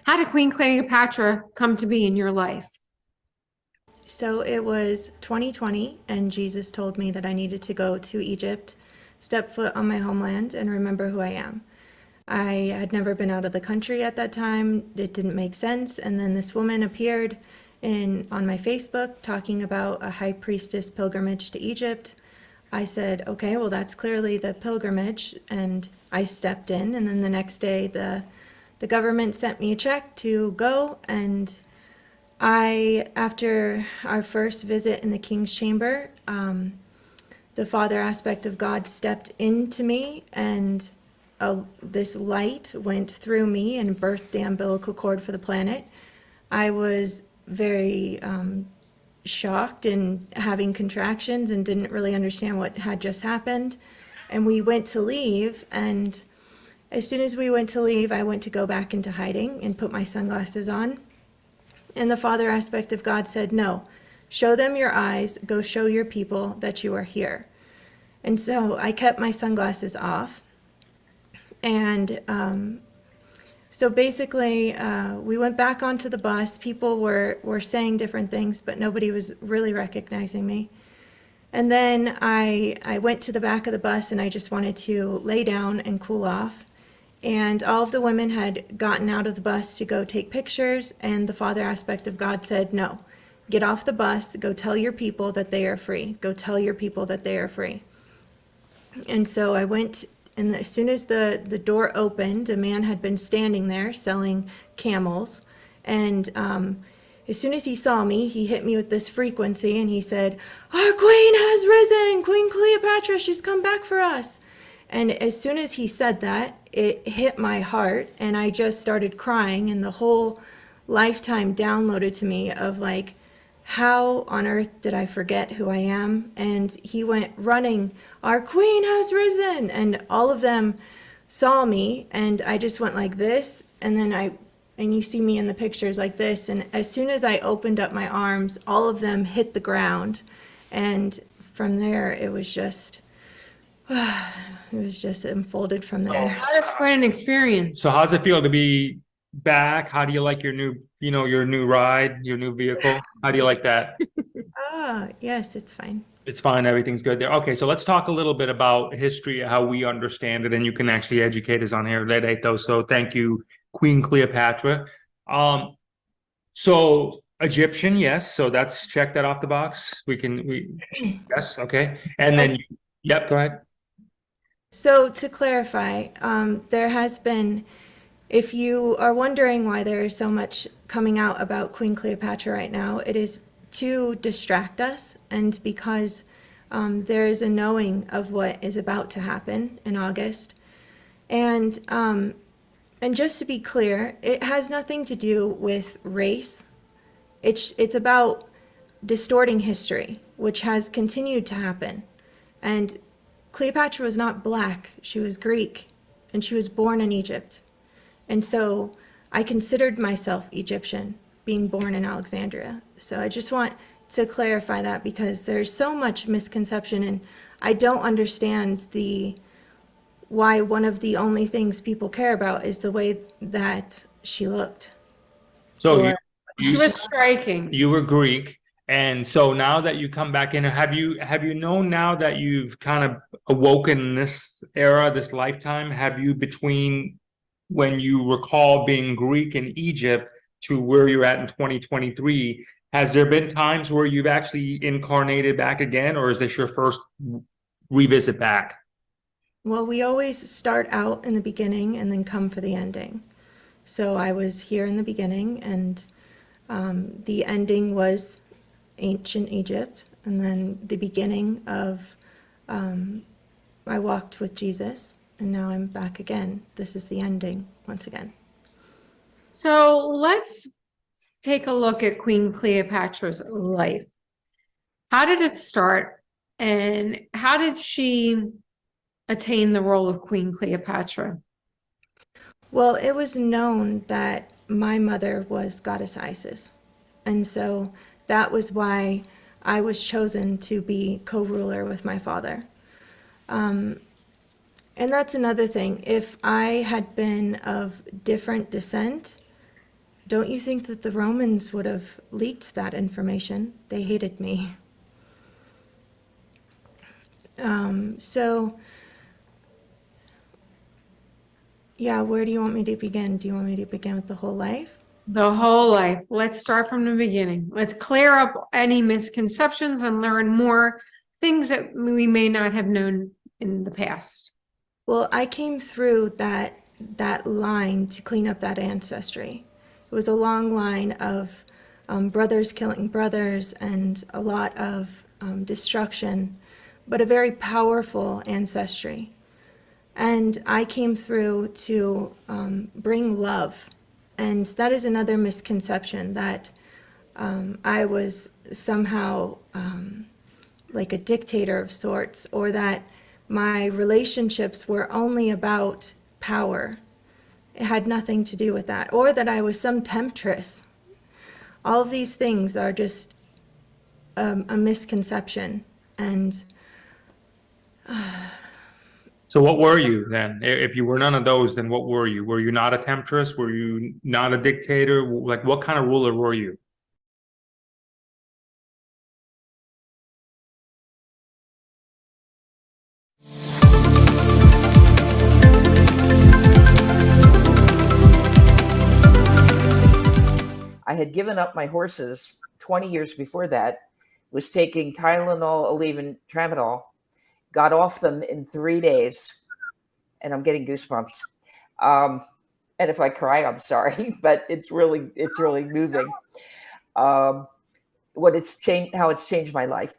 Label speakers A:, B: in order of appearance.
A: How did Queen Cleopatra come to be in your life?
B: So it was 2020, and Jesus told me that I needed to go to Egypt, step foot on my homeland, and remember who I am. I had never been out of the country at that time. It didn't make sense. And then this woman appeared on my Facebook talking about a high priestess pilgrimage to Egypt. I said, okay, well, that's clearly the pilgrimage. And I stepped in. And then the next day, the government sent me a check to go. And after our first visit in the King's Chamber, the Father aspect of God stepped into me, and this light went through me and birthed the umbilical cord for the planet. I was very shocked and having contractions and didn't really understand what had just happened. And we went to leave, and as soon as we went to leave, I went to go back into hiding and put my sunglasses on. And the Father aspect of God said, no, show them your eyes, go show your people that you are here. And so I kept my sunglasses off. And so basically, we went back onto the bus. People were saying different things, but nobody was really recognizing me. And then I went to the back of the bus, and I just wanted to lay down and cool off. And all of the women had gotten out of the bus to go take pictures, and the Father aspect of God said, no, get off the bus, go tell your people that they are free. Go tell your people that they are free. And so I went, and as soon as the door opened, a man had been standing there selling camels. And as soon as he saw me, he hit me with this frequency, and he said, our queen has risen, Queen Cleopatra, she's come back for us. And as soon as he said that, it hit my heart, and I just started crying, and the whole lifetime downloaded to me of like, how on earth did I forget who I am? And he went running, our queen has risen, and all of them saw me, and I just went like this, and then and you see me in the pictures like this, and as soon as I opened up my arms, all of them hit the ground, and from there it was just unfolded from there.
A: That is quite an experience.
C: So how does it feel to be back? How do you like your new, your new ride, your new vehicle? How do you like that?
B: Yes, it's fine.
C: It's fine. Everything's good there. Okay, so let's talk a little bit about history, how we understand it, and you can actually educate us on here. So thank you, Queen Cleopatra. So Egyptian, yes. So that's check that off the box. Yes, okay. And then, yep, go ahead.
B: So to clarify, there has been, if you are wondering why there is so much coming out about Queen Cleopatra right now, it is to distract us, and because there is a knowing of what is about to happen in August. And just to be clear, it has nothing to do with race. It's about distorting history, which has continued to happen. And Cleopatra was not black, she was Greek, and she was born in Egypt. And so I considered myself Egyptian, being born in Alexandria. So I just want to clarify that, because there's so much misconception, and I don't understand why one of the only things people care about is the way that she looked.
C: So
A: she was striking.
C: You were Greek. And so now that you come back in, have you known now that you've kind of awoken in this era, this lifetime? Have you, between when you recall being Greek in Egypt to where you're at in 2023, has there been times where you've actually incarnated back again, or is this your first revisit back?
B: Well, we always start out in the beginning and then come for the ending. So I was here in the beginning, and the ending was ancient Egypt, and then the beginning of I walked with Jesus, and now I'm back again. This is the ending once again.
A: So let's take a look at Queen Cleopatra's life. How did it start, and how did she attain the role of Queen Cleopatra?
B: Well, it was known that my mother was Goddess Isis, and so that was why I was chosen to be co-ruler with my father. And that's another thing. If I had been of different descent, don't you think that the Romans would have leaked that information? They hated me. So, yeah, where do you want me to begin? Do you want me to begin with the whole life?
A: The whole life. Let's start from the beginning. Let's clear up any misconceptions and learn more things that we may not have known in the past.
B: Well, I came through that line to clean up that ancestry. It was a long line of brothers killing brothers and a lot of destruction, but a very powerful ancestry. And I came through to bring love. And that is another misconception, that I was somehow like a dictator of sorts, or that my relationships were only about power. It had nothing to do with that. Or that I was some temptress. All of these things are just a misconception. And
C: So what were you then? If you were none of those, then what were you? Were you not a temptress? Were you not a dictator? Like, what kind of ruler were you?
D: I had given up my horses 20 years before that, was taking Tylenol, Aleve, Tramadol, got off them in 3 days, and I'm getting goosebumps. And if I cry, I'm sorry, but it's really moving. How it's changed my life.